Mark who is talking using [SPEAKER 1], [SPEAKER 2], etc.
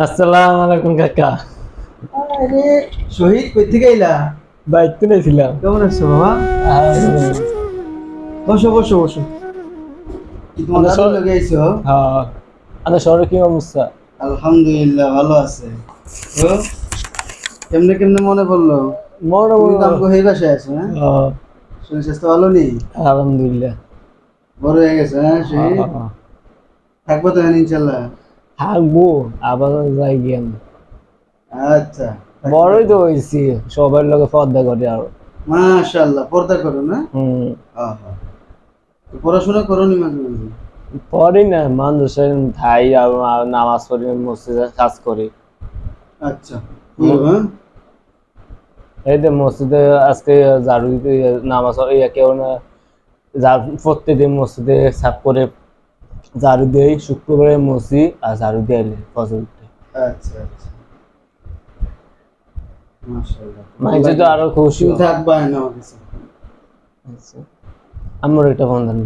[SPEAKER 1] আসসালামু আলাইকুম কাকা।
[SPEAKER 2] আরে শহীদ কই থেকে আইলা?
[SPEAKER 1] বাইতে নিয়েছিলাম।
[SPEAKER 2] কেমন আছো বাবা? বসো বসো বসো। কি তোমার
[SPEAKER 1] আমাদের
[SPEAKER 2] দাদু
[SPEAKER 1] শহর,
[SPEAKER 2] লগে আইছো?
[SPEAKER 1] হ্যাঁ, আমাদের শহরে কি অবস্থা?
[SPEAKER 2] আলহামদুলিল্লাহ ভালো আছে। তো কেমনে কেমনে মনে পড়লো?
[SPEAKER 1] বড়
[SPEAKER 2] তুমি
[SPEAKER 1] বড়,
[SPEAKER 2] তো আমাকে হয়ে বাসায় আছো, হ্যাঁ? শরীর স্বাস্থ্য ভালো নেই?
[SPEAKER 1] আলহামদুলিল্লাহ।
[SPEAKER 2] বড় হয়ে গেছে, হ্যাঁ শহীদ? থাকবো তো হ্যাঁ ইনশাল্লাহ।
[SPEAKER 1] থাকবো, আবার যাই গিয়াম।
[SPEAKER 2] আচ্ছা, থাকতে
[SPEAKER 1] বড়ই
[SPEAKER 2] থাকো।
[SPEAKER 1] তো হয়েছি, সবার লোকে পর্দা করে আর।
[SPEAKER 2] মাশাআল্লাহ, পর্দা করো না?
[SPEAKER 1] হম।
[SPEAKER 2] আহা, তো পড়াশোনা করো নি মাঝে মাঝে?
[SPEAKER 1] পড়ি না, মানুষের ভাই আর নামাজ পড়ি, মসজিদে কাজ করি।
[SPEAKER 2] আচ্ছা, বুঝলো, হ্যাঁ?
[SPEAKER 1] এই যে মসজিদে আজকে ঝাড়ু দিতে নামাজ কেউ না, প্রত্যেকদিন মসজিদে সাফ করে ঝাড়ু দেই, শুক্রবারে মসি আর ঝাড়ু দিয়ে আইলে ফজর উঠে।
[SPEAKER 2] আচ্ছা আচ্ছা, মাশাআল্লাহ, ভালো
[SPEAKER 1] মানুষে তো
[SPEAKER 2] লাগে।
[SPEAKER 1] আরো খুশি
[SPEAKER 2] তুমি
[SPEAKER 1] হয়।
[SPEAKER 2] থাকবা না আমার কাছে।
[SPEAKER 1] আচ্ছা, আমার একটা বন্ধন।